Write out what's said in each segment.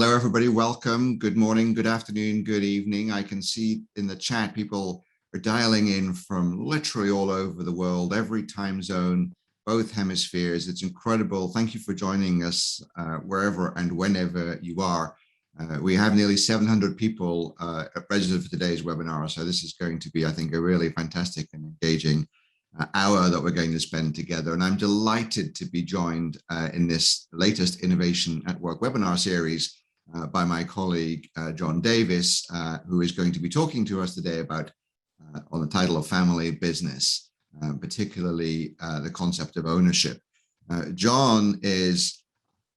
Hello, everybody. Welcome. Good morning, good afternoon, good evening. I can see in the chat people are dialing in from literally all over the world, every time zone, both hemispheres. It's incredible. Thank you for joining us wherever and whenever you are. We have nearly 700 people registered for today's webinar. So this is going to be, I think, a really fantastic and engaging hour that we're going to spend together. And I'm delighted to be joined in this latest Innovation at Work webinar series by my colleague, John Davis, who is going to be talking to us today about, on the title of Family Business, particularly the concept of ownership. John is,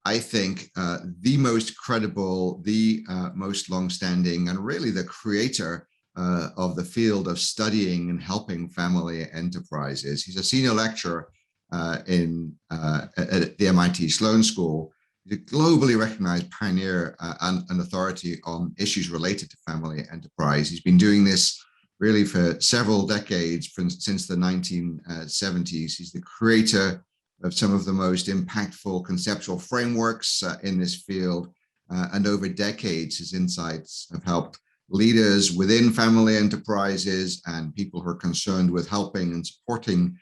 I think, the most credible, the most long-standing, and really the creator of the field of studying and helping family enterprises. He's a senior lecturer at the MIT Sloan School. He's a globally recognized pioneer and authority on issues related to family enterprise. He's been doing this really for several decades, since the 1970s. He's the creator of some of the most impactful conceptual frameworks in this field. And over decades, his insights have helped leaders within family enterprises and people who are concerned with helping and supporting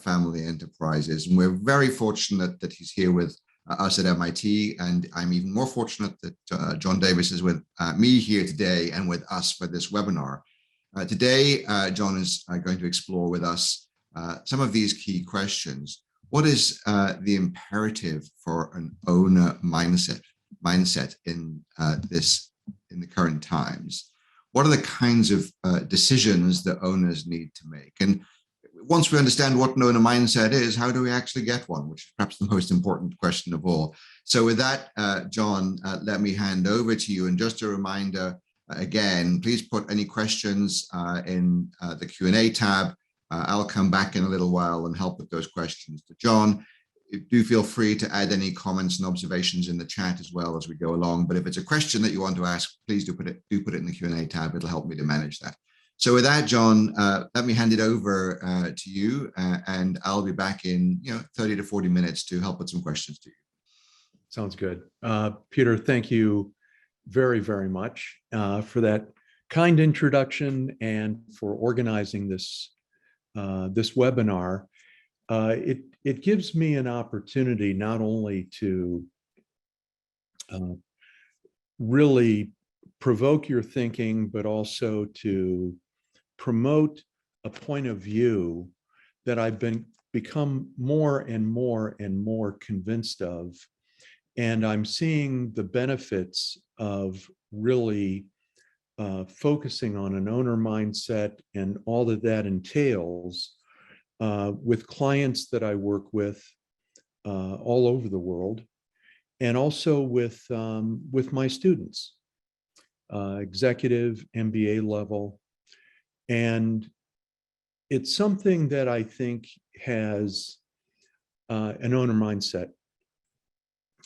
family enterprises. And we're very fortunate that he's here with us at MIT, and I'm even more fortunate that John Davis is with me here today and with us for this webinar. Today, John is going to explore with us some of these key questions. What is the imperative for an owner mindset in the current times? What are the kinds of decisions that owners need to make? And once we understand what an owner mindset is, how do we actually get one, which is perhaps the most important question of all. So with that, John, let me hand over to you. And just a reminder, again, please put any questions in the Q&A tab. I'll come back in a little while and help with those questions to John. Do feel free to add any comments and observations in the chat as well as we go along. But if it's a question that you want to ask, please do put it in the Q&A tab. It'll help me to manage that. So with that, John, let me hand it over to you, and I'll be back in 30 to 40 minutes to help with some questions to you. Sounds good. Peter, thank you very, very much for that kind introduction and for organizing this webinar. It gives me an opportunity not only to really provoke your thinking, but also to promote a point of view that I've become more and more convinced of. And I'm seeing the benefits of really focusing on an owner mindset and all that that entails with clients that I work with all over the world, and also with my students, executive, MBA level. And it's something that I think has an owner mindset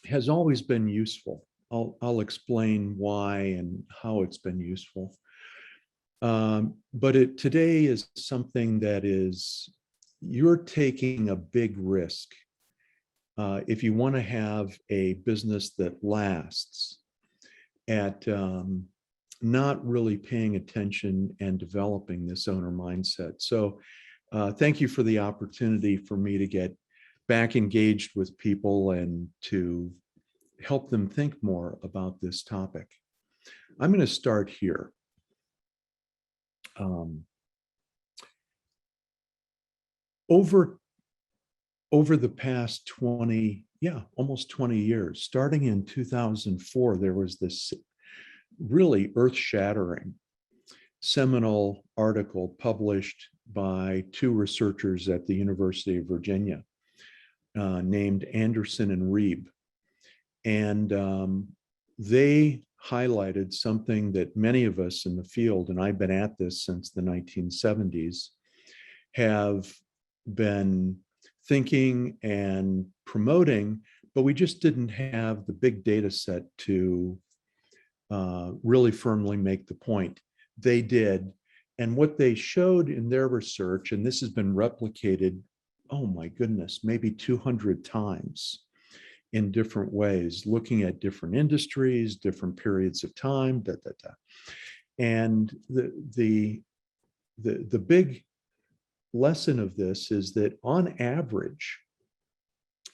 has always been useful. I'll explain why and how it's been useful. But today is something that you're taking a big risk if you want to have a business that lasts at not really paying attention and developing this owner mindset. So thank you for the opportunity for me to get back engaged with people and to help them think more about this topic. I'm going to start here. Over the past almost 20 years, starting in 2004, there was this really earth-shattering seminal article published by two researchers at the University of Virginia named Anderson and Reeb. And they highlighted something that many of us in the field, and I've been at this since the 1970s, have been thinking and promoting, but we just didn't have the big data set to really firmly make the point. They did. And what they showed in their research, and this has been replicated, oh my goodness, maybe 200 times, in different ways, looking at different industries, different periods of time, And the big lesson of this is that on average,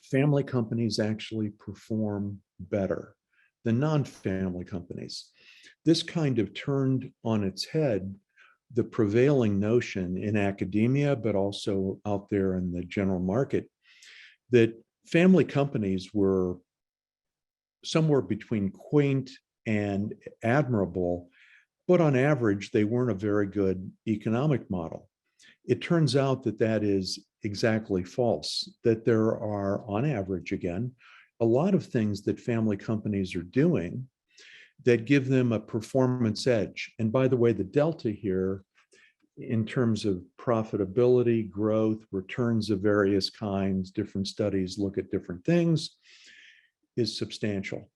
family companies actually perform better than non-family companies. This kind of turned on its head the prevailing notion in academia, but also out there in the general market, that family companies were somewhere between quaint and admirable, but on average, they weren't a very good economic model. It turns out that that is exactly false, that there are, on average again, a lot of things that family companies are doing that give them a performance edge. And by the way, the delta here in terms of profitability, growth, returns of various kinds, different studies look at different things, is substantial.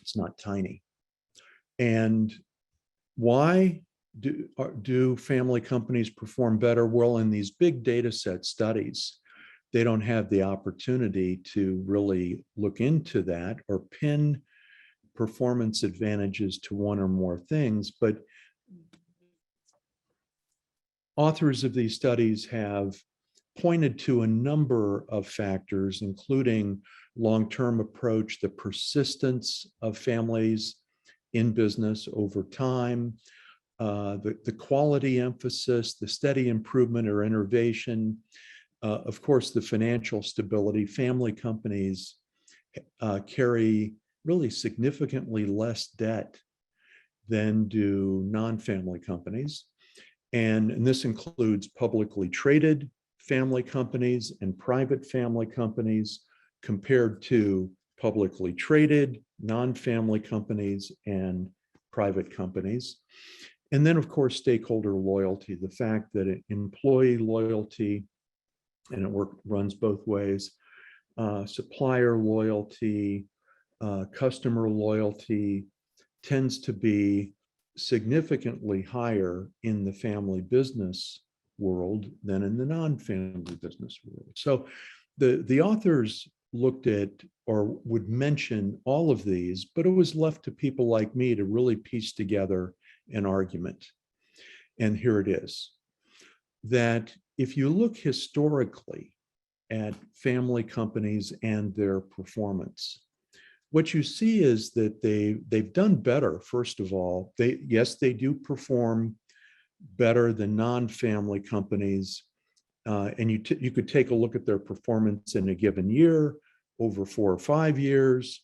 It's not tiny. And why do family companies perform better? Well, in these big data set studies, they don't have the opportunity to really look into that or pin performance advantages to one or more things. But authors of these studies have pointed to a number of factors, including long-term approach, the persistence of families in business over time, the quality emphasis, the steady improvement or innovation, of course, the financial stability. Family companies carry really significantly less debt than do non-family companies. And this includes publicly traded family companies and private family companies compared to publicly traded non-family companies and private companies. And then, of course, stakeholder loyalty, the fact that employee loyalty, and it runs both ways, supplier loyalty, customer loyalty tends to be significantly higher in the family business world than in the non-family business world. So the authors looked at or would mention all of these, but it was left to people like me to really piece together an argument. And here it is, that if you look historically at family companies and their performance, what you see is that they've done better. First of all, yes, they do perform better than non-family companies. And you could take a look at their performance in a given year, over 4 or 5 years.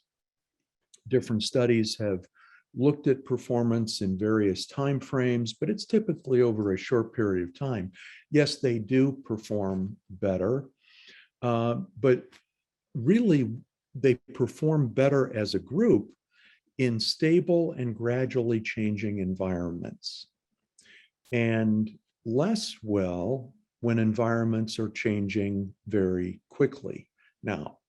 Different studies have looked at performance in various timeframes, but it's typically over a short period of time. Yes, they do perform better, but really they perform better as a group in stable and gradually changing environments, and less well when environments are changing very quickly. Now,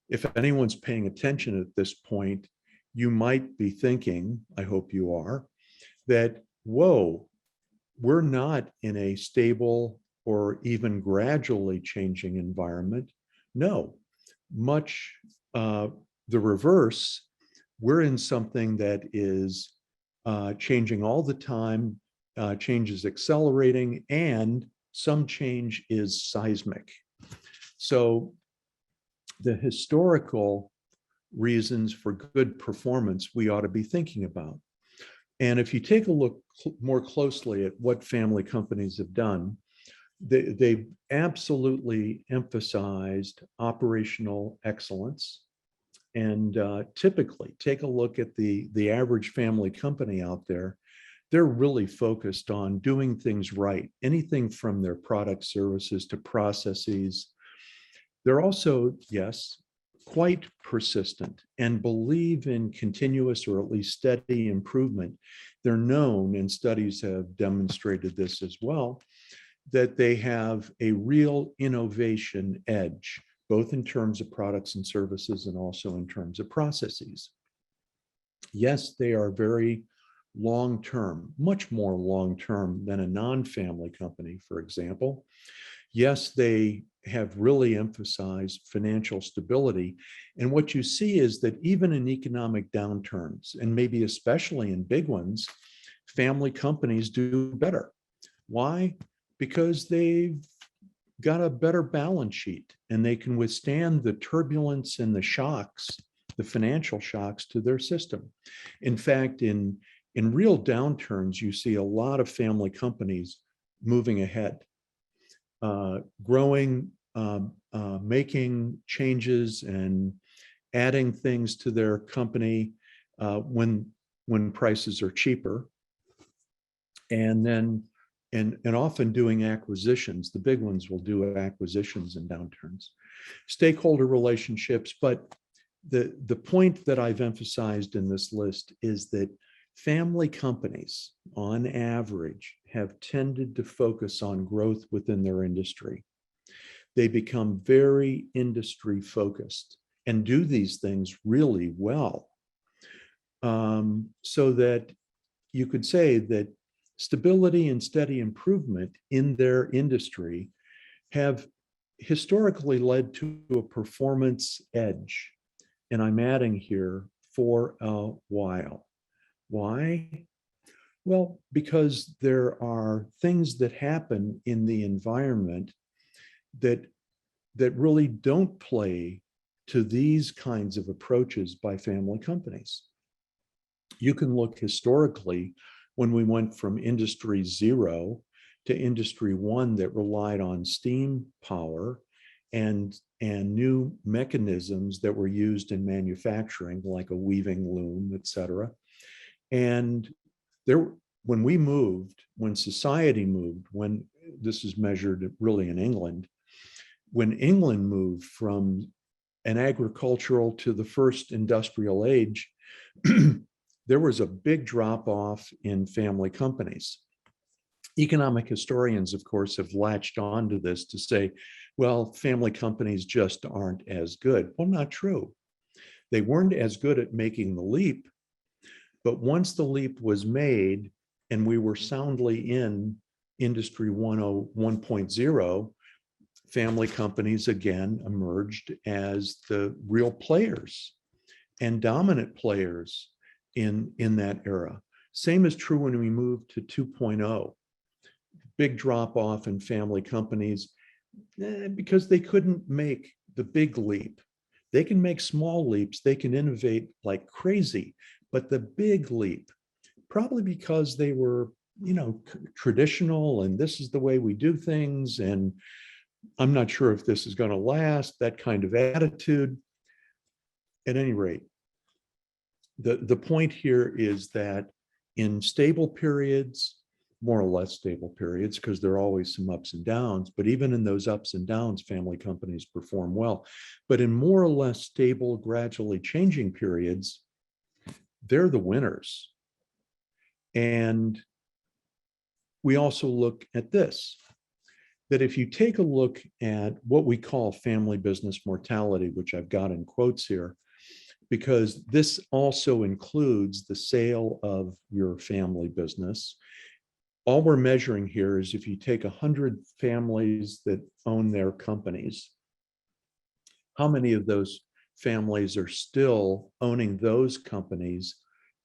if anyone's paying attention at this point, you might be thinking, I hope you are, that, whoa, we're not in a stable or even gradually changing environment. No, much the reverse. We're in something that is changing all the time, change is accelerating, and some change is seismic. So the historical reasons for good performance we ought to be thinking about. And if you take a look more closely at what family companies have done, they've absolutely emphasized operational excellence. And typically, take a look at the average family company out there. They're really focused on doing things right, anything from their product, services to processes. They're also, yes, quite persistent and believe in continuous or at least steady improvement. They're known, and studies have demonstrated this as well, that they have a real innovation edge, both in terms of products and services and also in terms of processes. Yes, they are very long-term, much more long-term than a non-family company, for example. Yes, they have really emphasized financial stability. And what you see is that even in economic downturns, and maybe especially in big ones, family companies do better. Why? Because they've got a better balance sheet and they can withstand the turbulence and the shocks, the financial shocks to their system. In fact, in real downturns, you see a lot of family companies moving ahead, growing, making changes and adding things to their company when prices are cheaper, and then and often doing acquisitions. The big ones will do acquisitions in downturns, stakeholder relationships. But the point that I've emphasized in this list is that family companies, on average, have tended to focus on growth within their industry. They become very industry focused and do these things really well. So that you could say that stability and steady improvement in their industry have historically led to a performance edge. And I'm adding here for a while. Why? Well, because there are things that happen in the environment that really don't play to these kinds of approaches by family companies. You can look historically when we went from industry 0 to industry 1 that relied on steam power and new mechanisms that were used in manufacturing, like a weaving loom, et cetera. And when we moved, when society moved, when this is measured really in England, when England moved from an agricultural to the first industrial age, there was a big drop off in family companies. Economic historians, of course, have latched onto this to say, well, family companies just aren't as good. Well, not true. They weren't as good at making the leap, but once the leap was made and we were soundly in industry 1.0, family companies again emerged as the real players and dominant players in that era. Same is true when we moved to 2.0. Big drop off in family companies because they couldn't make the big leap. They can make small leaps, they can innovate like crazy, but the big leap, probably because they were, traditional and this is the way we do things, and I'm not sure if this is going to last, that kind of attitude. At any rate, the point here is that in stable periods, more or less stable periods, because there are always some ups and downs, but even in those ups and downs, family companies perform well. But in more or less stable, gradually changing periods, they're the winners. And we also look at this, that if you take a look at what we call family business mortality, which I've got in quotes here, because this also includes the sale of your family business. All we're measuring here is if you take 100 families that own their companies, how many of those families are still owning those companies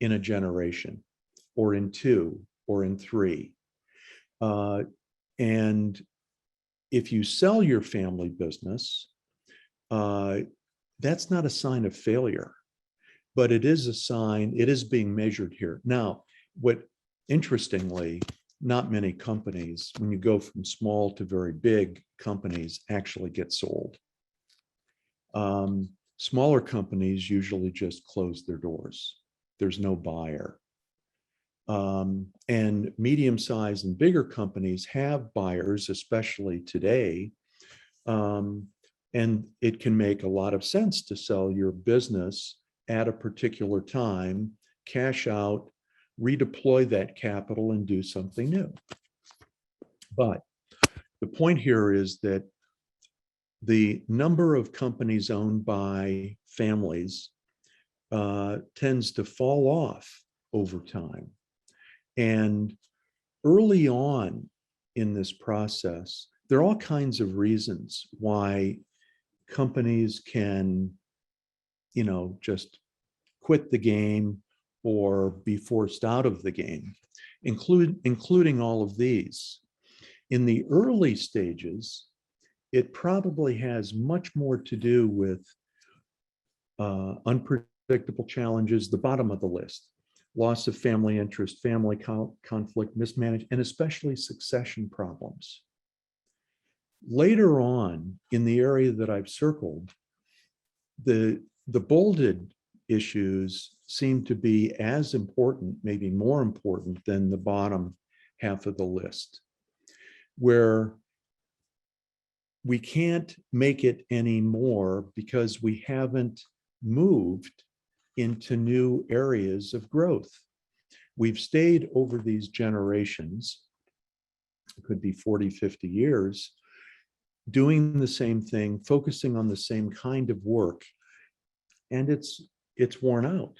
in a generation, or in 2, or in 3? And if you sell your family business, that's not a sign of failure, but it is a sign, it is being measured here. Now, interestingly, not many companies, when you go from small to very big companies, actually get sold. Smaller companies usually just close their doors. There's no buyer. And medium-sized and bigger companies have buyers, especially today. And it can make a lot of sense to sell your business at a particular time, cash out, redeploy that capital, and do something new. But the point here is that the number of companies owned by families tends to fall off over time. And early on in this process, there are all kinds of reasons why companies can, just quit the game or be forced out of the game, including all of these. In the early stages, it probably has much more to do with unpredictable challenges, the bottom of the list, loss of family interest, family conflict, mismanagement, and especially succession problems. Later on, in the area that I've circled, the bolded issues seem to be as important, maybe more important than the bottom half of the list, where we can't make it anymore because we haven't moved into new areas of growth. We've stayed over these generations, it could be 40, 50 years, doing the same thing, focusing on the same kind of work, and it's worn out,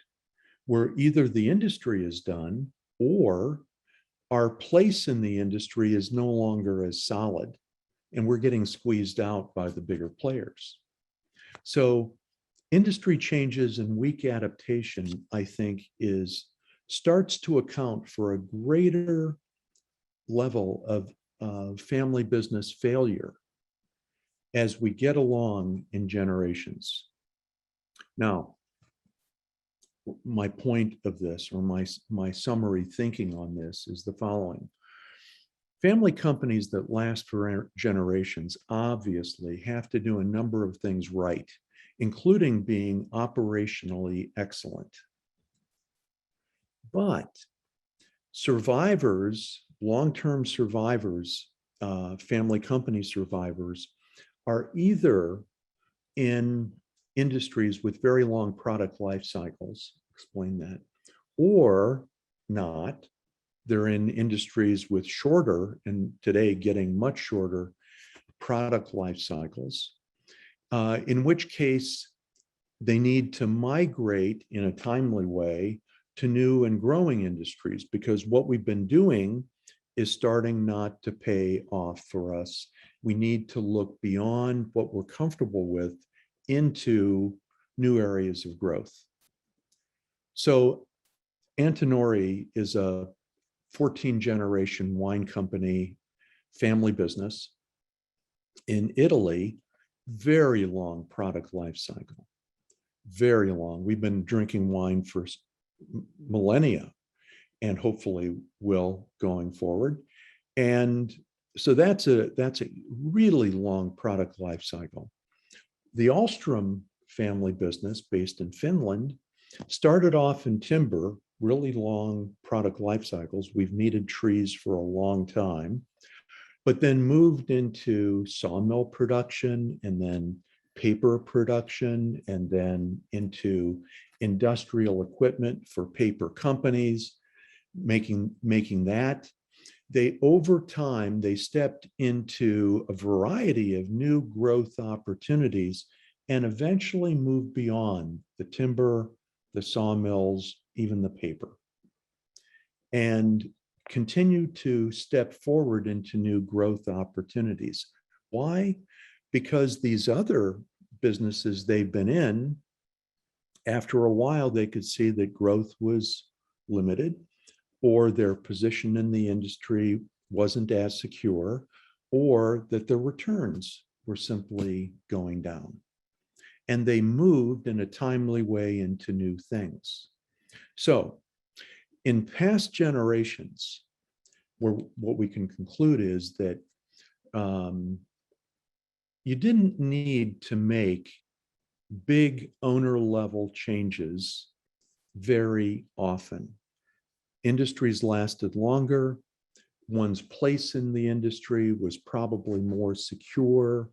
where either the industry is done or our place in the industry is no longer as solid, and we're getting squeezed out by the bigger players. So industry changes and weak adaptation, I think, starts to account for a greater level of family business failure as we get along in generations. Now, my point of this, or my summary thinking on this, is the following. Family companies that last for generations obviously have to do a number of things right, including being operationally excellent. But survivors, long-term survivors, family company survivors, are either in industries with very long product life cycles, explain that, or not. They're in industries with shorter, and today getting much shorter, product life cycles, in which case they need to migrate in a timely way to new and growing industries, because what we've been doing is starting not to pay off for us. We need to look beyond what we're comfortable with into new areas of growth. So Antinori is a 14-generation wine company, family business in Italy, very long product life cycle, very long. We've been drinking wine for millennia, and hopefully will going forward. And so that's a really long product life cycle. The Ahlstrom family business, based in Finland, started off in timber, really long product life cycles. We've needed trees for a long time, but then moved into sawmill production, and then paper production, and then into industrial equipment for paper companies, making that. Over time, they stepped into a variety of new growth opportunities and eventually moved beyond the timber, the sawmills, even the paper, and continue to step forward into new growth opportunities. Why? Because these other businesses they've been in, after a while, they could see that growth was limited, or their position in the industry wasn't as secure, or that their returns were simply going down. And they moved in a timely way into new things. So in past generations, what we can conclude is that you didn't need to make big owner level changes very often. Industries lasted longer. One's place in the industry was probably more secure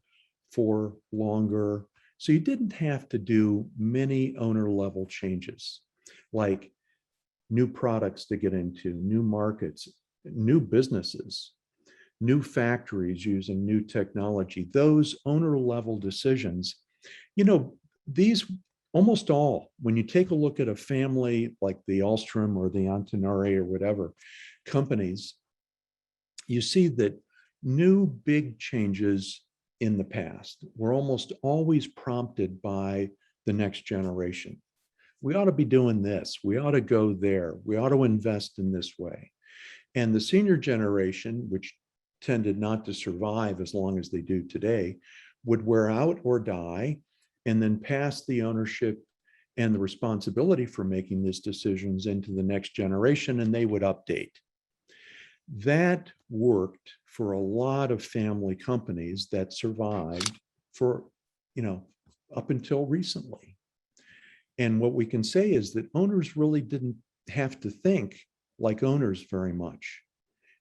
for longer. So you didn't have to do many owner level changes, like new products to get into, new markets, new businesses, new factories using new technology. Those owner level decisions, these almost all, when you take a look at a family like the Ahlstrom or the Antinori or whatever companies, you see that new big changes in the past were almost always prompted by the next generation. We ought to be doing this. We ought to go there. We ought to invest in this way. And the senior generation, which tended not to survive as long as they do today, would wear out or die and then pass the ownership and the responsibility for making these decisions into the next generation, and they would update. That worked for a lot of family companies that survived for, up until recently. And what we can say is that owners really didn't have to think like owners very much.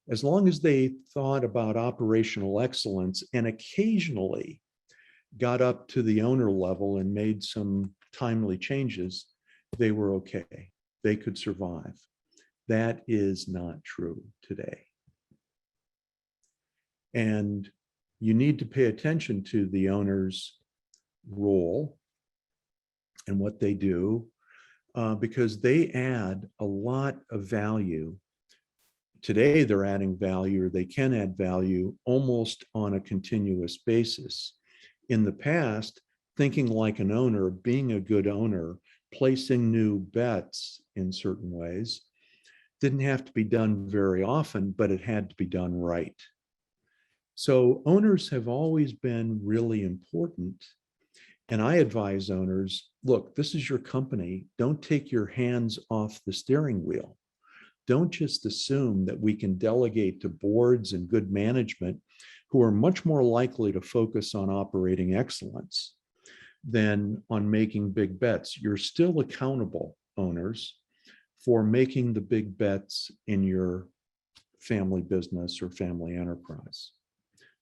As long as they thought about operational excellence and occasionally got up to the owner level and made some timely changes, they were okay. They could survive. That is not true today. And you need to pay attention to the owner's role and what they do, because they add a lot of value. Today, they're adding value, or they can add value almost on a continuous basis. In the past, thinking like an owner, being a good owner, placing new bets in certain ways, didn't have to be done very often, but it had to be done right. So owners have always been really important. And I advise owners, look, this is your company. Don't take your hands off the steering wheel. Don't just assume that we can delegate to boards and good management who are much more likely to focus on operating excellence than on making big bets. You're still accountable, owners, for making the big bets in your family business or family enterprise.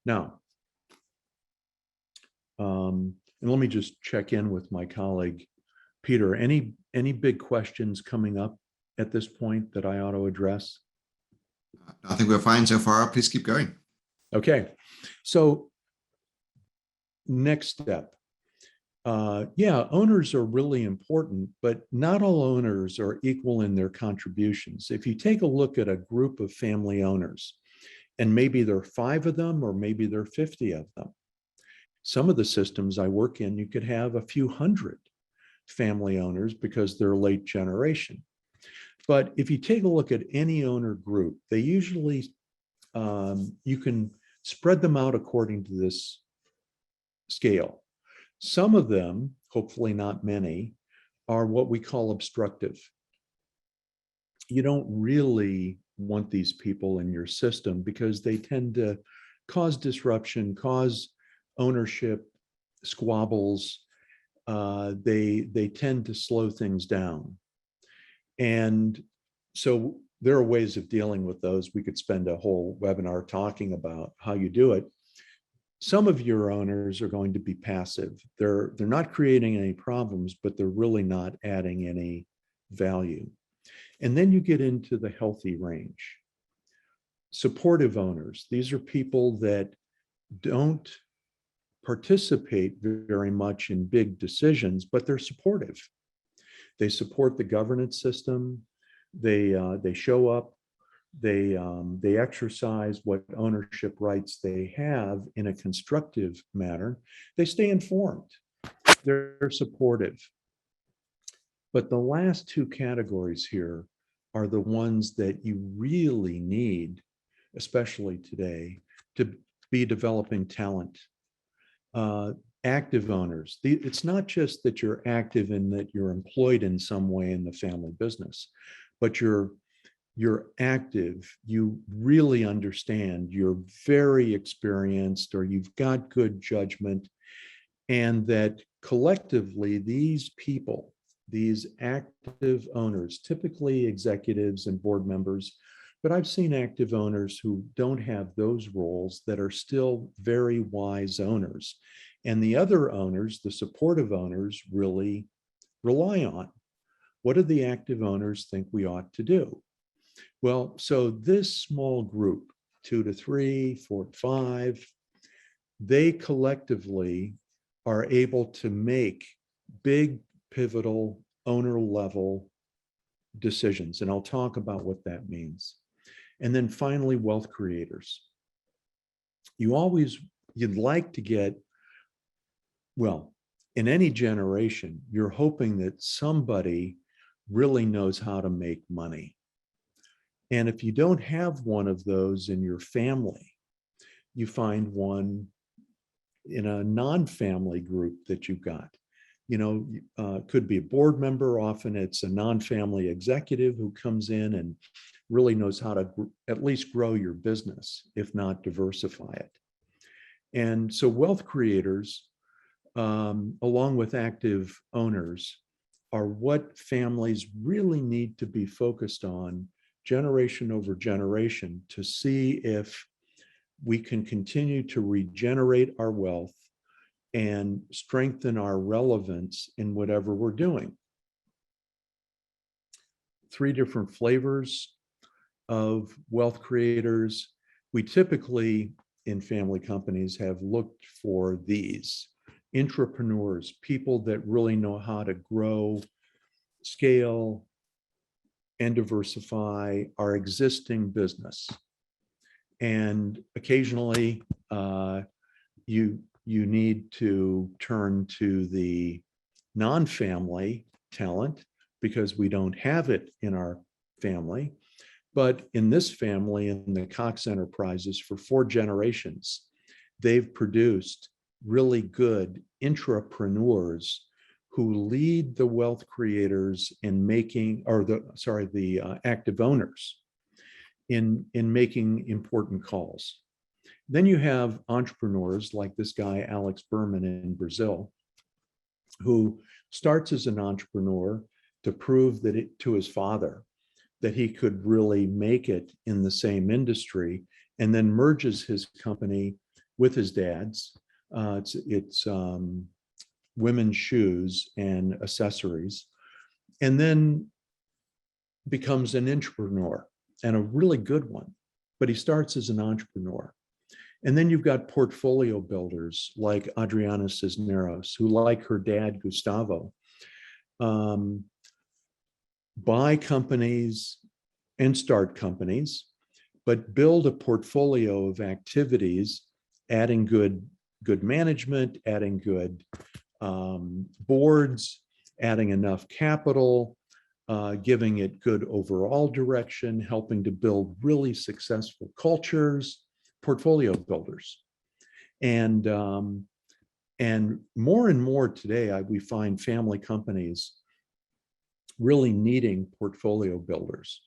Now, and let me just check in with my colleague, Peter. Any big questions coming up at this point that I ought to address? I think we're fine so far. Please keep going. Okay, so next step. Yeah, owners are really important, but not all owners are equal in their contributions. If you take a look at a group of family owners, and maybe there are 5 of them, or maybe there are 50 of them. Some of the systems I work in, you could have a few hundred family owners because they're late generation. But if you take a look at any owner group, they usually, you can spread them out according to this scale. Some of them, hopefully not many, are what we call obstructive. You don't really want these people in your system because they tend to cause disruption, cause ownership squabbles. They tend to slow things down. And so there are ways of dealing with those. We could spend a whole webinar talking about how you do it. Some of your owners are going to be passive. They're not creating any problems, but they're really not adding any value. And then you get into the healthy range. Supportive owners. These are people that don't participate very much in big decisions, but they're supportive. They support the governance system. They show up. They exercise what ownership rights they have in a constructive manner. They stay informed. They're supportive. But the last 2 categories here are the ones that you really need, especially today, to be developing talent. Active owners. It's not just that you're active in that you're employed in some way in the family business, but you're active, you really understand, you're very experienced, or you've got good judgment, and that collectively these people, these active owners, typically executives and board members, but I've seen active owners who don't have those roles that are still very wise owners. And the other owners, the supportive owners, really rely on. What do the active owners think we ought to do? Well, so this small group, 2 to 3, 4 to 5, they collectively are able to make big, pivotal, owner level decisions. And I'll talk about what that means. And then finally, wealth creators. you'd like to get, well, in any generation, you're hoping that somebody really knows how to make money. And if you don't have one of those in your family, you find one in a non-family group that you've got. Could be a board member. Often it's a non-family executive who comes in and really knows how to at least grow your business, if not diversify it. And so wealth creators, along with active owners, are what families really need to be focused on generation over generation to see if we can continue to regenerate our wealth and strengthen our relevance in whatever we're doing. 3 different flavors of wealth creators. We typically, in family companies, have looked for these: intrapreneurs, people that really know how to grow, scale, and diversify our existing business. And occasionally, you need to turn to the non-family talent because we don't have it in our family. But in this family, in the Cox Enterprises, for 4 generations, they've produced really good intrapreneurs who lead the wealth creators in making, or the active owners in making important calls. Then you have entrepreneurs like this guy, Alex Berman in Brazil, who starts as an entrepreneur to prove that to his father that he could really make it in the same industry, and then merges his company with his dad's. It's women's shoes and accessories, and then becomes an entrepreneur, and a really good one. But he starts as an entrepreneur. And then you've got portfolio builders like Adriana Cisneros, who, like her dad, Gustavo, buy companies and start companies, but build a portfolio of activities, adding good management, adding good boards, adding enough capital, giving it good overall direction, helping to build really successful cultures, portfolio builders. And more and more today, we find family companies really needing portfolio builders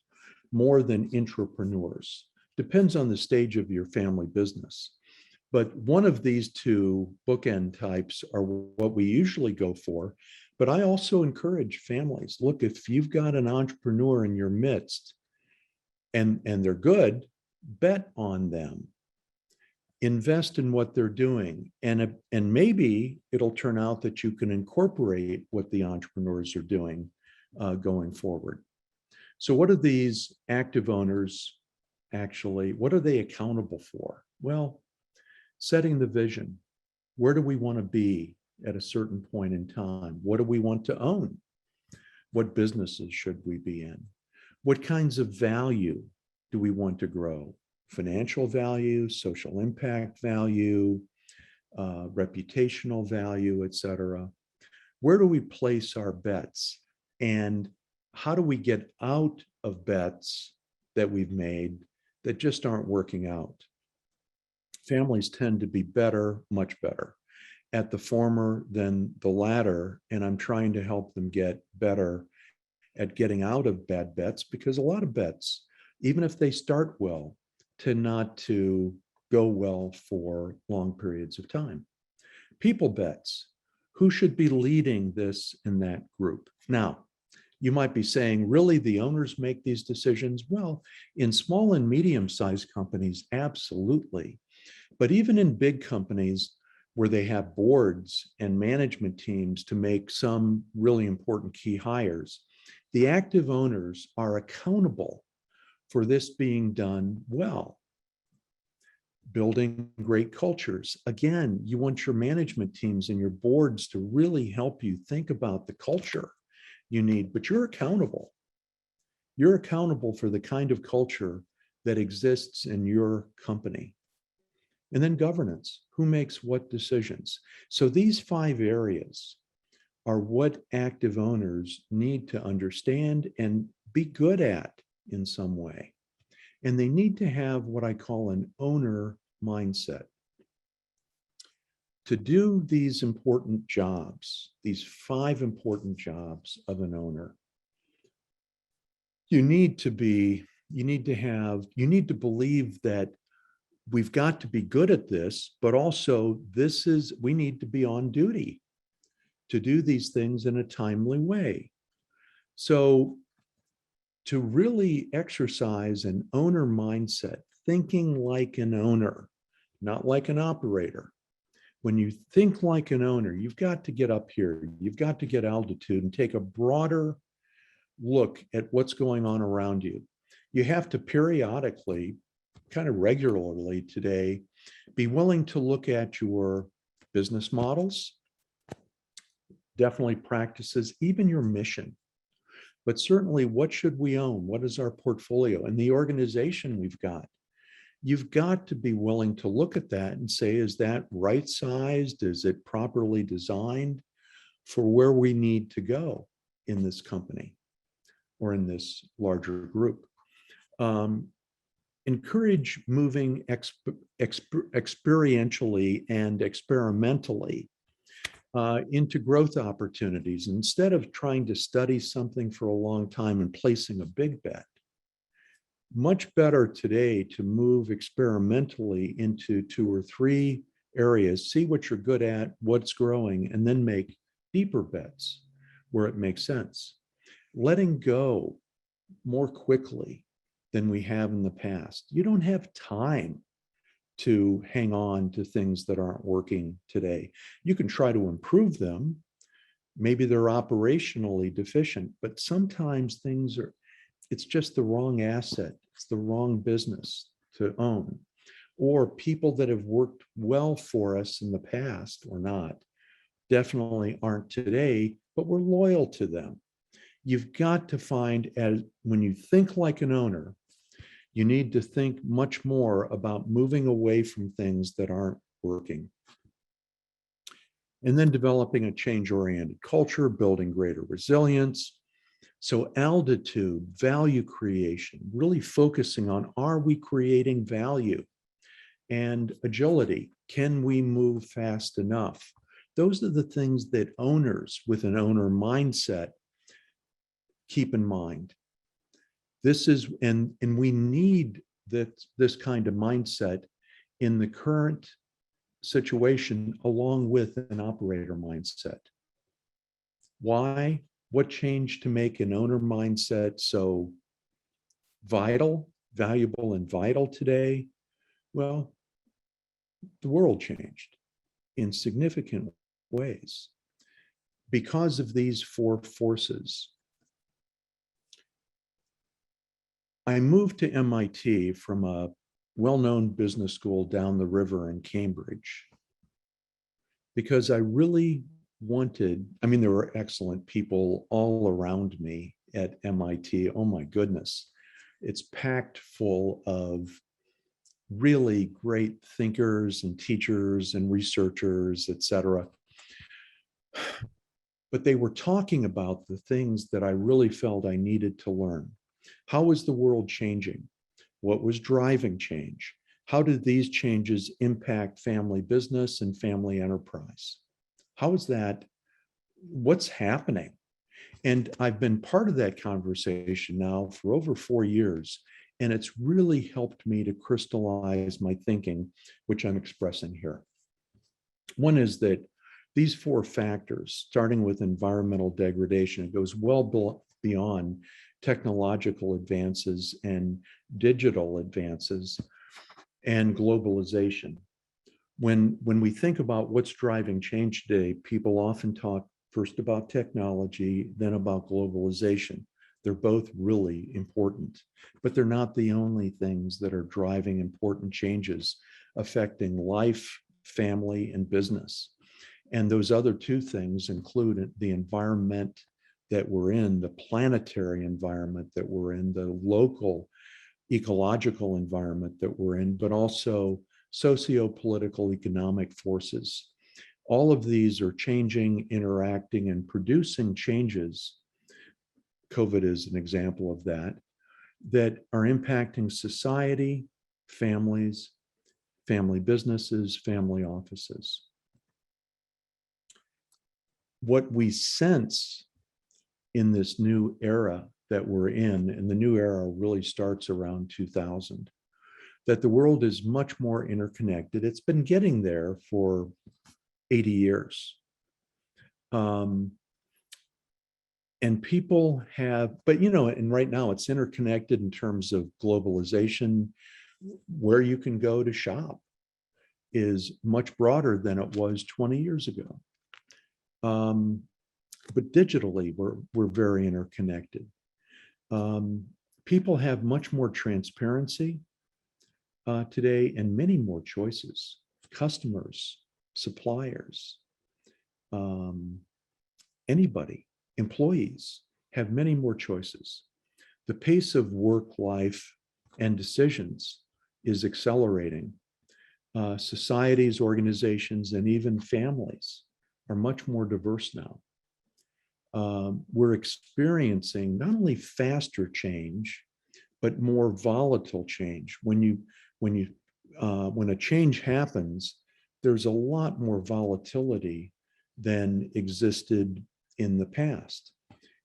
more than intrapreneurs. Depends on the stage of your family business. But one of these 2 bookend types are what we usually go for. But I also encourage families, look, if you've got an entrepreneur in your midst and they're good, bet on them. Invest in what they're doing. And maybe it'll turn out that you can incorporate what the entrepreneurs are doing going forward. So what are these active owners actually, what are they accountable for? Well, setting the vision. Where do we want to be at a certain point in time? What do we want to own? What businesses should we be in? What kinds of value do we want to grow? Financial value, social impact value, reputational value, et cetera. Where do we place our bets? And how do we get out of bets that we've made that just aren't working out? Families tend to be better, much better, at the former than the latter. And I'm trying to help them get better at getting out of bad bets, because a lot of bets, even if they start well, tend not to go well for long periods of time. People bets. Who should be leading this and that group? Now, you might be saying, really, the owners make these decisions? Well, in small and medium-sized companies, absolutely. But even in big companies where they have boards and management teams to make some really important key hires, the active owners are accountable for this being done well. Building great cultures. Again, you want your management teams and your boards to really help you think about the culture you need, but you're accountable. You're accountable for the kind of culture that exists in your company. And then governance, who makes what decisions? So these 5 areas are what active owners need to understand and be good at in some way. And they need to have what I call an owner mindset. To do these important jobs, these 5 important jobs of an owner, you need to believe that we've got to be good at this, but also we need to be on duty to do these things in a timely way. So to really exercise an owner mindset, thinking like an owner, not like an operator. When you think like an owner, you've got to get up here, you've got to get altitude and take a broader look at what's going on around you. You have to periodically, kind of regularly today, be willing to look at your business models, definitely practices, even your mission. But certainly, what should we own? What is our portfolio and the organization we've got? You've got to be willing to look at that and say, is that right-sized? Is it properly designed for where we need to go in this company or in this larger group? Encourage moving experientially and experimentally into growth opportunities. Instead of trying to study something for a long time and placing a big bet, much better today to move experimentally into 2 or 3 areas, see what you're good at, what's growing, and then make deeper bets where it makes sense. Letting go more quickly than we have in the past. You don't have time to hang on to things that aren't working today. You can try to improve them. Maybe they're operationally deficient, but sometimes it's just the wrong asset. It's the wrong business to own. Or people that have worked well for us in the past or not, definitely aren't today, but we're loyal to them. You've got to find, when you think like an owner, you need to think much more about moving away from things that aren't working. And then developing a change-oriented culture, building greater resilience. So altitude, value creation, really focusing on, are we creating value? And agility, can we move fast enough? Those are the things that owners with an owner mindset keep in mind. And we need this kind of mindset in the current situation, along with an operator mindset. Why? What changed to make an owner mindset so valuable and vital today? Well, the world changed in significant ways because of these 4 forces. I moved to MIT from a well-known business school down the river in Cambridge because I really there were excellent people all around me at MIT. Oh my goodness. It's packed full of really great thinkers and teachers and researchers, etc. But they were talking about the things that I really felt I needed to learn. How was the world changing? What was driving change? How did these changes impact family business and family enterprise? How is that? What's happening? And I've been part of that conversation now for over 4 years, and it's really helped me to crystallize my thinking, which I'm expressing here. One is that these 4 factors, starting with environmental degradation, it goes well beyond technological advances and digital advances and globalization. When we think about what's driving change today, people often talk first about technology, then about globalization. They're both really important, but they're not the only things that are driving important changes affecting life, family, and business. And those other 2 things include the environment that we're in, the planetary environment that we're in, the local ecological environment that we're in, but also socio-political, economic forces. All of these are changing, interacting, and producing changes. COVID is an example of that, that are impacting society, families, family businesses, family offices. What we sense in this new era that we're in, and the new era really starts around 2000, that the world is much more interconnected. It's been getting there for 80 years. And people have, but and right now it's interconnected in terms of globalization. Where you can go to shop is much broader than it was 20 years ago. But digitally, we're very interconnected. People have much more transparency today and many more choices. Customers, suppliers, anybody, employees have many more choices. The pace of work, life, and decisions is accelerating. Societies, organizations, and even families are much more diverse now. We're experiencing not only faster change, but more volatile change. When a change happens, there's a lot more volatility than existed in the past,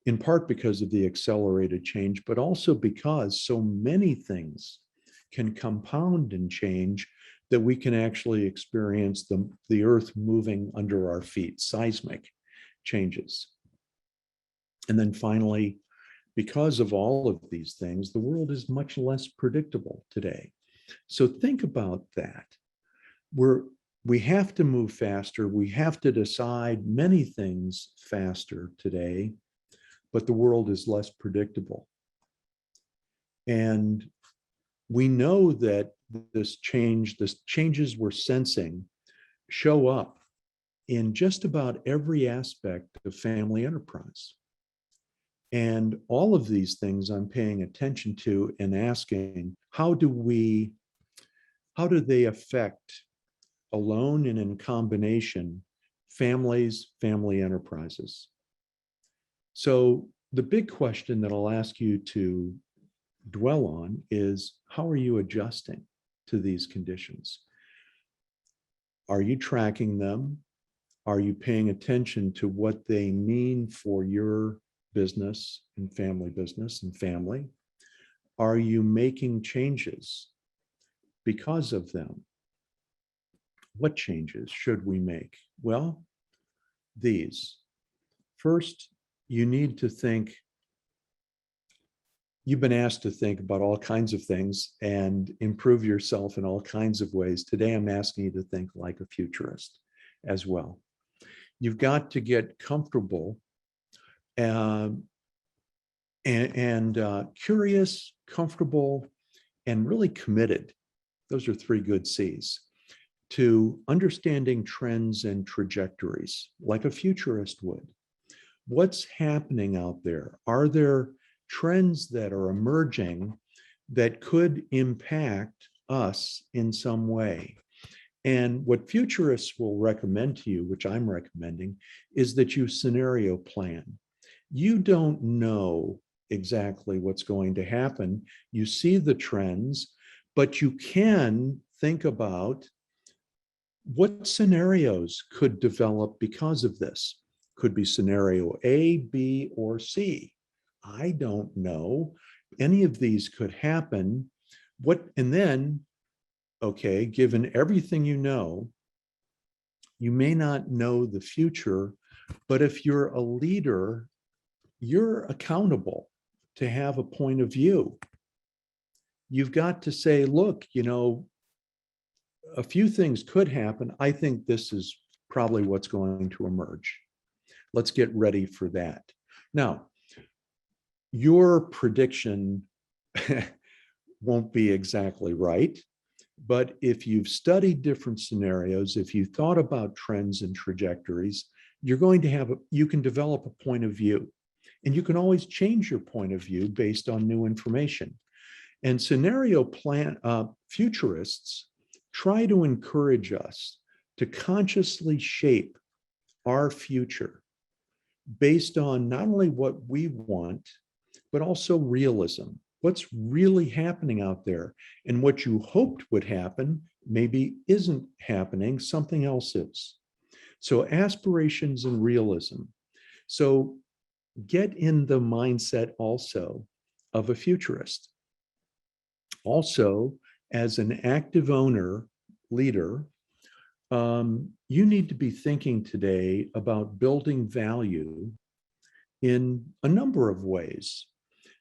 in part because of the accelerated change, but also because so many things can compound and change that we can actually experience the earth moving under our feet, seismic changes. And then finally, because of all of these things, the world is much less predictable today. So think about that. We have to move faster. We have to decide many things faster today, but the world is less predictable. And we know that this changes we're sensing show up in just about every aspect of family enterprise. And all of these things I'm paying attention to and asking, how do they affect, alone and in combination, families, family enterprises? So the big question that I'll ask you to dwell on is, how are you adjusting to these conditions? Are you tracking them? Are you paying attention to what they mean for your business and family? Are you making changes because of them? What changes should we make? Well, these. First, you need to think. You've been asked to think about all kinds of things and improve yourself in all kinds of ways. Today, I'm asking you to think like a futurist as well. You've got to get comfortable and curious, comfortable, and really committed. Those are three good C's to understanding trends and trajectories like a futurist would. What's happening out there? Are there trends that are emerging that could impact us in some way? And what futurists will recommend to you, which I'm recommending, is that you scenario plan. You don't know exactly what's going to happen. You see the trends, but you can think about what scenarios could develop because of this. Could be scenario A, B, or C. I don't know. Any of these could happen. And then, okay, given everything you know, you may not know the future, but if you're a leader, you're accountable to have a point of view. You've got to say, look, a few things could happen. I think this is probably what's going to emerge. Let's get ready for that. Now, your prediction won't be exactly right, but if you've studied different scenarios, if you thought about trends and trajectories, you can develop a point of view, and you can always change your point of view based on new information. And scenario plan futurists try to encourage us to consciously shape our future based on not only what we want, but also realism. What's really happening out there, and what you hoped would happen maybe isn't happening, something else is. So aspirations and realism. So get in the mindset also of a futurist. Also, as an active owner, leader, you need to be thinking today about building value in a number of ways.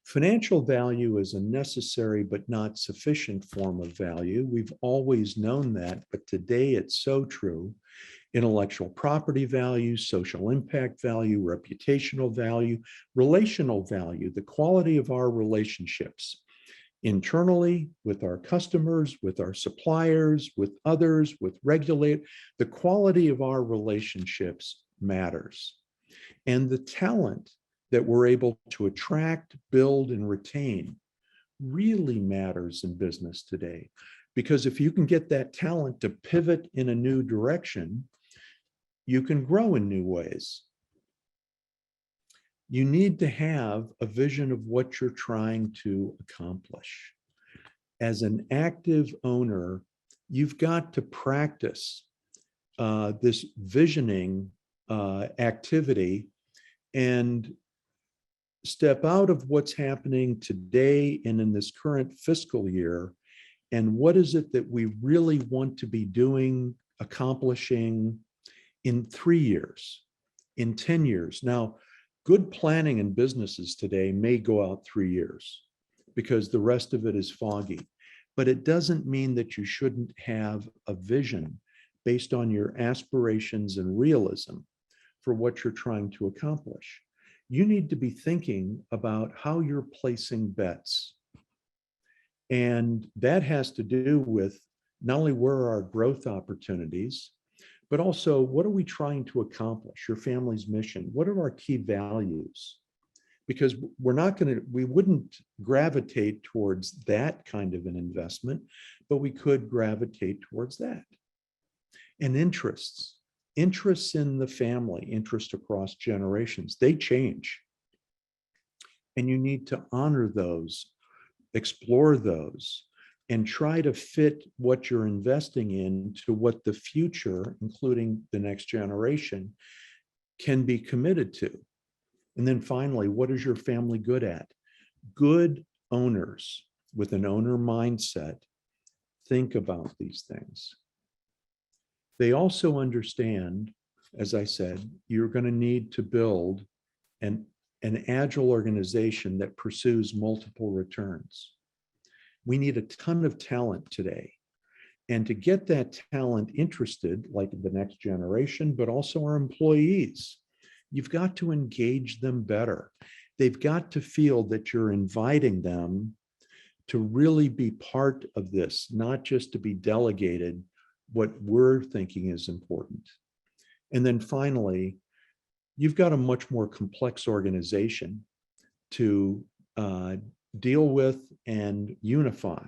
Financial value is a necessary but not sufficient form of value. We've always known that, but today it's so true. Intellectual property value, social impact value, reputational value, relational value, the quality of our relationships internally, with our customers, with our suppliers, with others, with regulators. The quality of our relationships matters. And the talent that we're able to attract, build, and retain really matters in business today. Because if you can get that talent to pivot in a new direction, you can grow in new ways. You need to have a vision of what you're trying to accomplish. As an active owner, you've got to practice this visioning activity and step out of what's happening today and in this current fiscal year. And what is it that we really want to be doing, accomplishing in 3 years, in 10 years? Now, good planning in businesses today may go out 3 years because the rest of it is foggy, but it doesn't mean that you shouldn't have a vision based on your aspirations and realism for what you're trying to accomplish. You need to be thinking about how you're placing bets. And that has to do with not only where are our growth opportunities, but also what are we trying to accomplish, your family's mission? What are our key values? Because we wouldn't gravitate towards that kind of an investment, but we could gravitate towards that. And interests in the family, interest across generations, they change. And you need to honor those, explore those, and try to fit what you're investing in to what the future, including the next generation, can be committed to. And then finally, what is your family good at? Good owners with an owner mindset think about these things. They also understand, as I said, you're going to need to build an agile organization that pursues multiple returns. We need a ton of talent today. And to get that talent interested, like the next generation, but also our employees, you've got to engage them better. They've got to feel that you're inviting them to really be part of this, not just to be delegated what we're thinking is important. And then finally, you've got a much more complex organization to deal with and unify.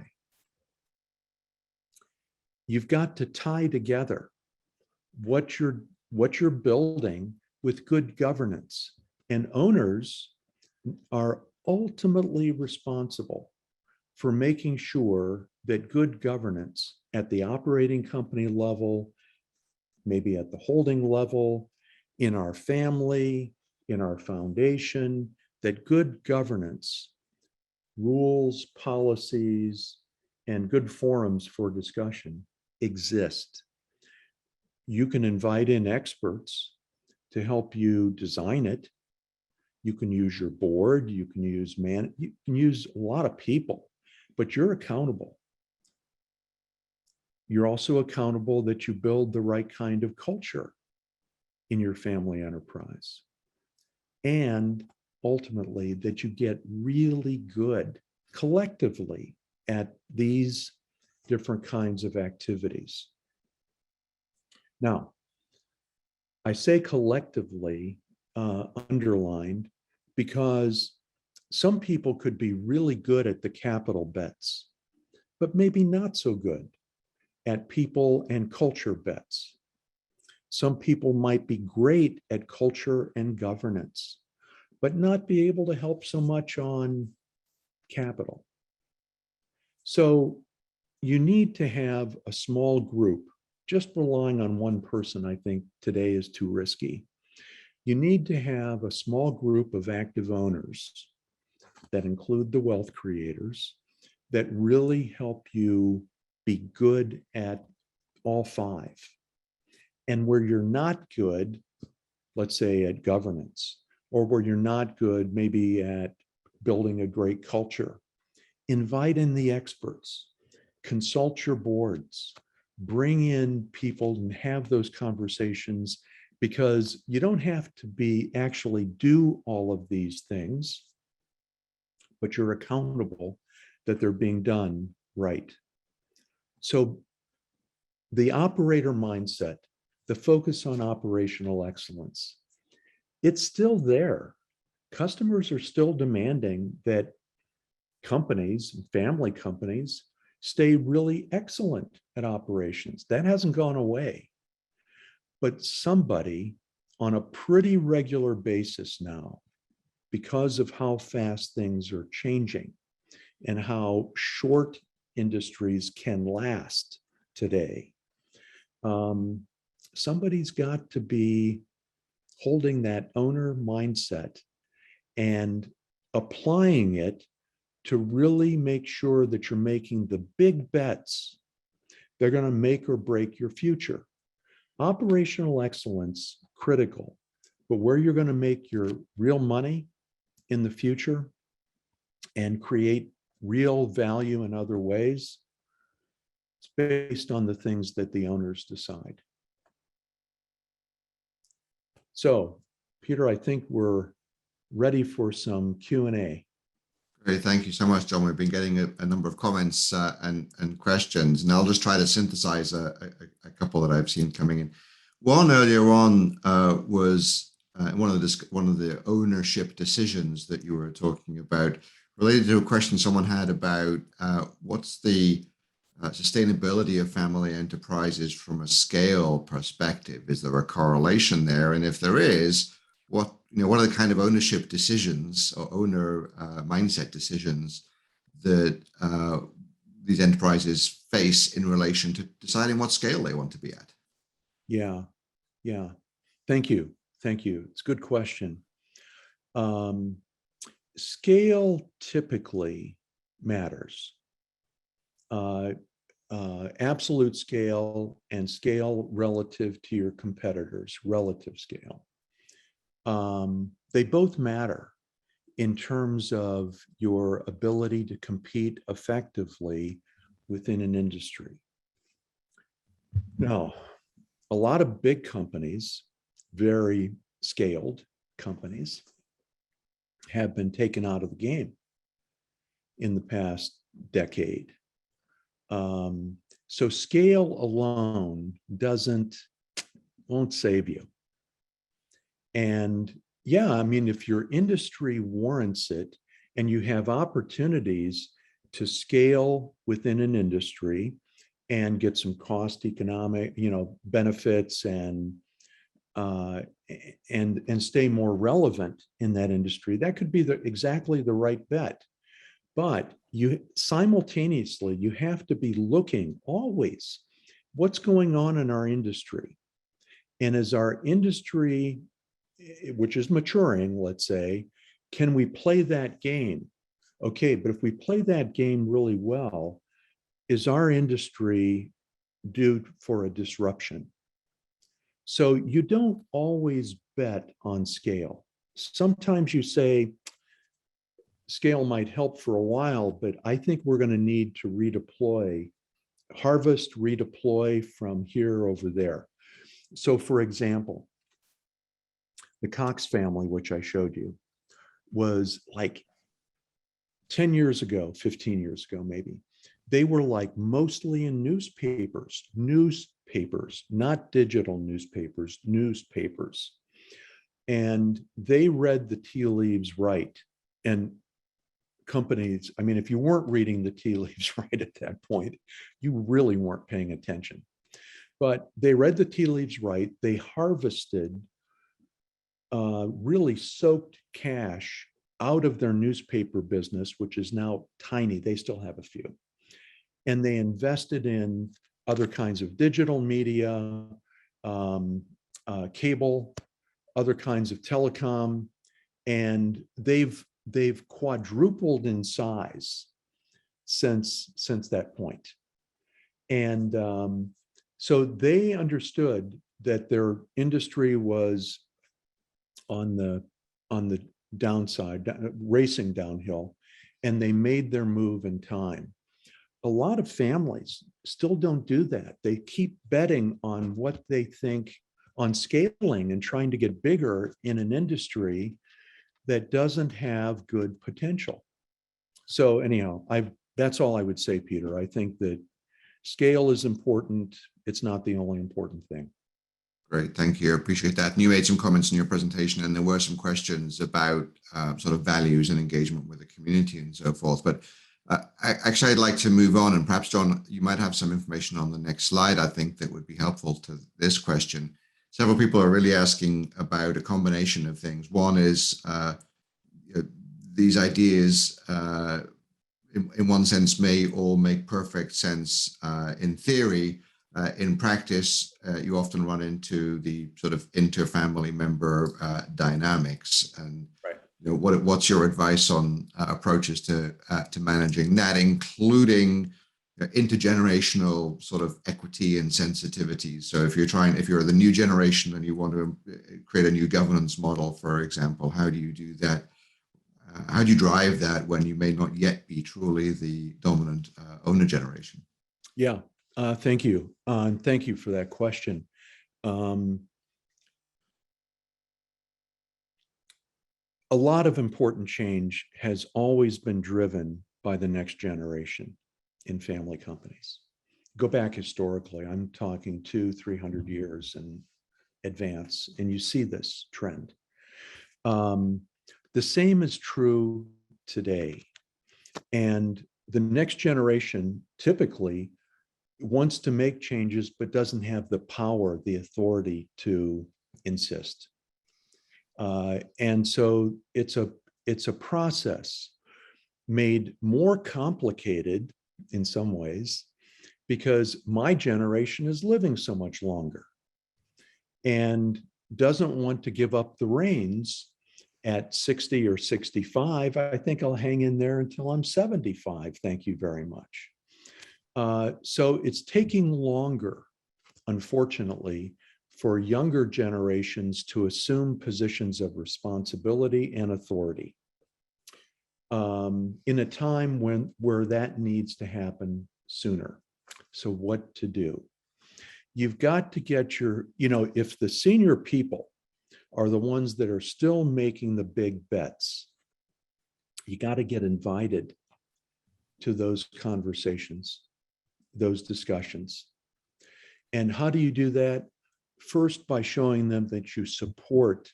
You've got to tie together what you're building with good governance. And owners are ultimately responsible for making sure that good governance at the operating company level, maybe at the holding level, in our family, in our foundation, that good governance, rules, policies, and good forums for discussion exist. You can invite in experts to help you design it. You can use your board, you can use a lot of people, but you're accountable. You're also accountable that you build the right kind of culture in your family enterprise. And ultimately, that you get really good collectively at these different kinds of activities. Now, I say collectively underlined because some people could be really good at the capital bets, but maybe not so good at people and culture bets. Some people might be great at culture and governance, but not be able to help so much on capital. So you need to have a small group. Just relying on one person, I think today is too risky. You need to have a small group of active owners that include the wealth creators that really help you be good at all five. And where you're not good, let's say at governance, or where you're not good maybe at building a great culture, invite in the experts, consult your boards, bring in people and have those conversations, because you don't have to actually do all of these things, but you're accountable that they're being done right. So the operator mindset, the focus on operational excellence, it's still there. Customers are still demanding that companies, family companies, stay really excellent at operations. That hasn't gone away. But somebody on a pretty regular basis now, because of how fast things are changing and how short industries can last today, somebody's got to be holding that owner mindset and applying it to really make sure that you're making the big bets. They're going to make or break your future. Operational excellence, critical, but where you're going to make your real money in the future and create real value in other ways, it's based on the things that the owners decide. So, Peter, I think we're ready for some Q&A. Great, thank you so much, John. We've been getting a number of comments and questions, and I'll just try to synthesize a couple that I've seen coming in. One earlier on was one of the ownership decisions that you were talking about, related to a question someone had about what's the sustainability of family enterprises from a scale perspective. Is there a correlation there? And if there is, what are the kind of ownership decisions or owner mindset decisions that these enterprises face in relation to deciding what scale they want to be at? Yeah. Thank you. It's a good question. Scale typically matters. Absolute scale and scale relative to your competitors, relative scale. They both matter in terms of your ability to compete effectively within an industry. Now, a lot of big companies, very scaled companies, have been taken out of the game in the past decade. So scale alone won't save you. And yeah, I mean, if your industry warrants it and you have opportunities to scale within an industry and get some cost economic, benefits and stay more relevant in that industry, that could be exactly the right bet. But you simultaneously, you have to be looking always what's going on in our industry. And as our industry, which is maturing, let's say, can we play that game? Okay, but if we play that game really well, is our industry due for a disruption? So you don't always bet on scale. Sometimes you say, scale might help for a while, but I think we're going to need to redeploy from here over there. So for example, the Cox family, which I showed you, was like 10 years ago, 15 years ago, maybe. They were like mostly in newspapers, not digital newspapers, newspapers. And they read the tea leaves right. And companies, I mean, if you weren't reading the tea leaves right at that point, you really weren't paying attention. But they read the tea leaves right. They harvested really soaked cash out of their newspaper business, which is now tiny. They still have a few. And they invested in other kinds of digital media, cable, other kinds of telecom, and they've quadrupled in size since that point. And so they understood that their industry was on the downside, racing downhill, and they made their move in time. A lot of families still don't do that. They keep betting on what they think on scaling and trying to get bigger in an industry that doesn't have good potential. So anyhow, that's all I would say, Peter. I think that scale is important. It's not the only important thing. Great, thank you. I appreciate that. And you made some comments in your presentation, and there were some questions about sort of values and engagement with the community and so forth. But actually, I'd like to move on, and perhaps, John, you might have some information on the next slide, I think, that would be helpful to this question. Several people are really asking about a combination of things. One is these ideas, in one sense, may all make perfect sense in theory. In practice, you often run into the sort of inter-family member dynamics. And right. You know, what's your advice on approaches to managing that, including intergenerational sort of equity and sensitivities? So if you're the new generation and you want to create a new governance model, for example, how do you do that? How do you drive that when you may not yet be truly the dominant owner generation? Yeah. Thank you. And thank you for that question. A lot of important change has always been driven by the next generation in family companies. Go back historically, I'm talking 200-300 years in advance, and you see this trend. The same is true today. And the next generation typically wants to make changes, but doesn't have the power, the authority to insist. And so it's a process made more complicated in some ways because my generation is living so much longer and doesn't want to give up the reins at 60 or 65. I think I'll hang in there until I'm 75. Thank you very much. So it's taking longer, unfortunately, for younger generations to assume positions of responsibility and authority in a time where that needs to happen sooner. So what to do? You've got to get if the senior people are the ones that are still making the big bets, you got to get invited to those conversations, those discussions. And how do you do that? First, by showing them that you support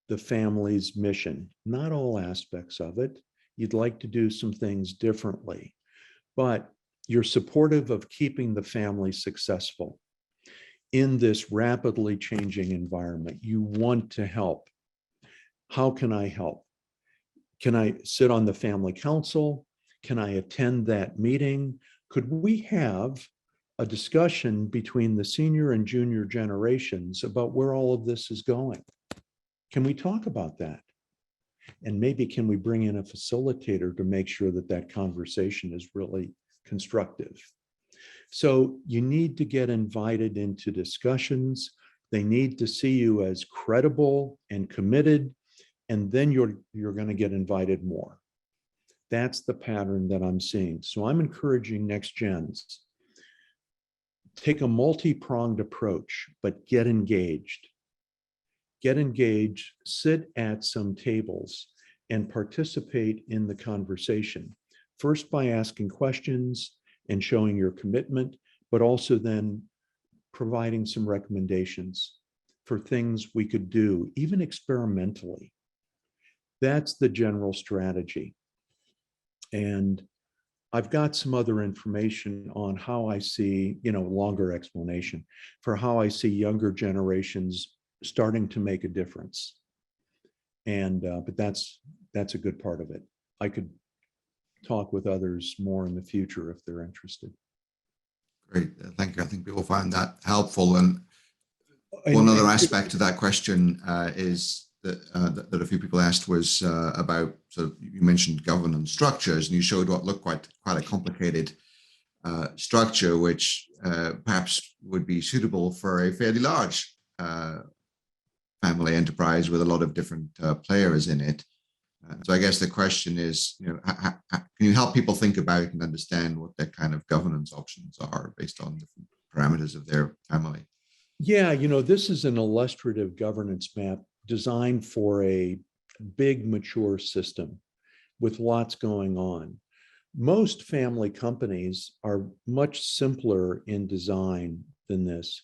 the family's mission, not all aspects of it. You'd like to do some things differently, but you're supportive of keeping the family successful in this rapidly changing environment. You want to help. How can I help? Can I sit on the family council? Can I attend that meeting? Could we have a discussion between the senior and junior generations about where all of this is going? Can we talk about that? And maybe can we bring in a facilitator to make sure that that conversation is really constructive? So you need to get invited into discussions. They need to see you as credible and committed, and then you're going to get invited more. That's the pattern that I'm seeing. So I'm encouraging next gens, take a multi-pronged approach, but get engaged. Get engaged, sit at some tables and participate in the conversation. First by asking questions and showing your commitment, but also then providing some recommendations for things we could do, even experimentally. That's the general strategy. And I've got some other information on how I see, longer explanation for how I see younger generations starting to make a difference. And but that's a good part of it. I could talk with others more in the future if they're interested. Great, thank you. I think people find that helpful. And And, one other aspect to that question is that a few people asked was about, so you mentioned governance structures, and you showed what looked quite a complicated structure, which perhaps would be suitable for a fairly large family enterprise with a lot of different players in it. So I guess the question is, can you help people think about and understand what their kind of governance options are based on different parameters of their family? Yeah, this is an illustrative governance map designed for a big, mature system with lots going on. Most family companies are much simpler in design than this.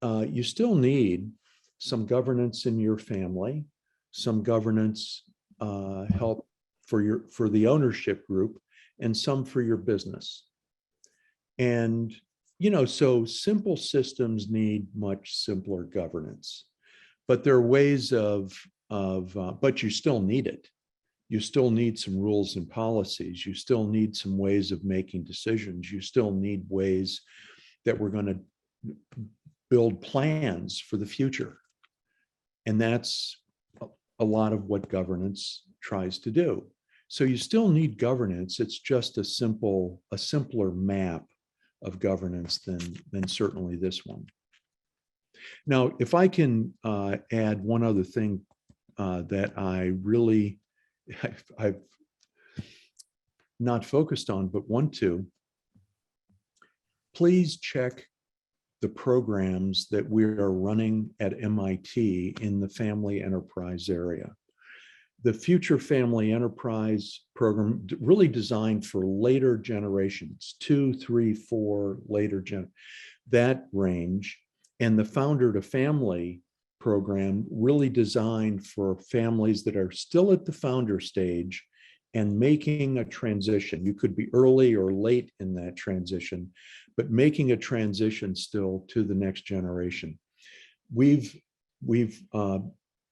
You still need some governance in your family, some governance help for the ownership group, and some for your business. And so simple systems need much simpler governance, but there are ways but you still need it. You still need some rules and policies. You still need some ways of making decisions. You still need ways that we're going to build plans for the future. And that's a lot of what governance tries to do. So you still need governance. It's just a simpler map of governance than certainly this one. Now, if I can add one other thing that I've not focused on, but want to, please check the programs that we are running at MIT in the family enterprise area. The Future Family Enterprise program really designed for later generations, 2, 3, 4 later that range, and the Founder to Family program really designed for families that are still at the founder stage and making a transition. You could be early or late in that transition, but making a transition still to the next generation. We've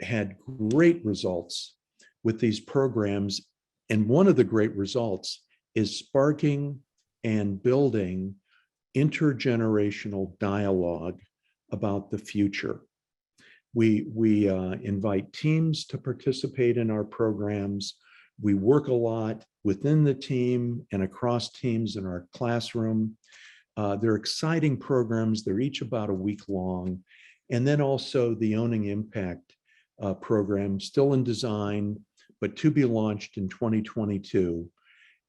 had great results with these programs, and one of the great results is sparking and building intergenerational dialogue about the future. We invite teams to participate in our programs. We work a lot within the team and across teams in our classroom. They're exciting programs. They're each about a week long. And then also the Owning Impact program, still in design, but to be launched in 2022.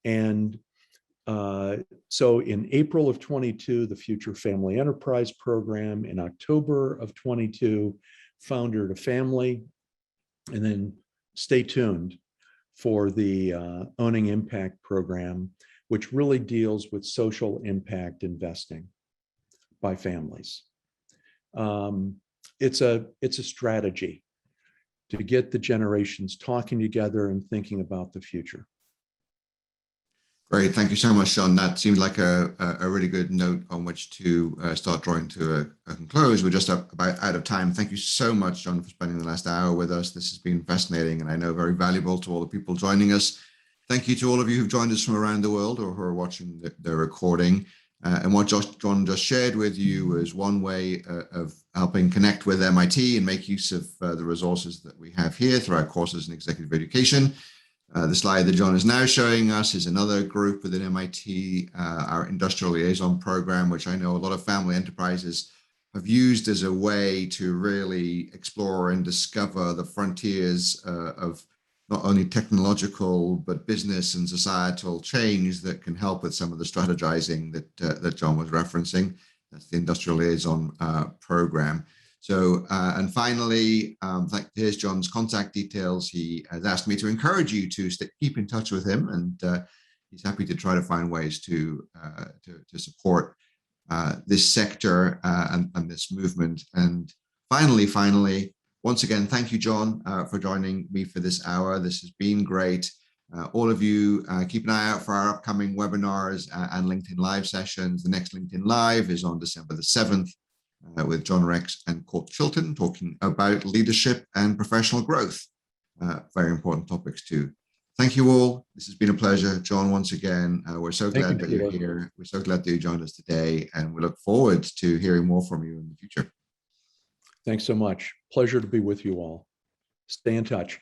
And so in April of 22, the Future Family Enterprise program. In October of 22, Founder to Family. And then stay tuned for the Owning Impact program, which really deals with social impact investing by families. It's a strategy to get the generations talking together and thinking about the future. Great, thank you so much, John. That seemed like a really good note on which to start drawing to a close. We're just about out of time. Thank you so much, John, for spending the last hour with us. This has been fascinating and I know very valuable to all the people joining us. Thank you to all of you who've joined us from around the world or who are watching the recording. And what John just shared with you is one way of helping connect with MIT and make use of the resources that we have here through our courses in executive education. The slide that John is now showing us is another group within MIT, our Industrial Liaison Program, which I know a lot of family enterprises have used as a way to really explore and discover the frontiers of not only technological, but business and societal change that can help with some of the strategizing that John was referencing. That's the Industrial Liaison Program. So, and finally, here's John's contact details. He has asked me to encourage you to keep in touch with him, and he's happy to try to find ways to support this sector and this movement. And finally, once again, thank you, John, for joining me for this hour. This has been great. All of you, keep an eye out for our upcoming webinars and LinkedIn Live sessions. The next LinkedIn Live is on December the 7th with John Rex and Court Chilton talking about leadership and professional growth. Very important topics too. Thank you all. This has been a pleasure. John, once again, we're so glad that you're here. We're so glad that you joined us today, and we look forward to hearing more from you in the future. Thanks so much. Pleasure to be with you all. Stay in touch.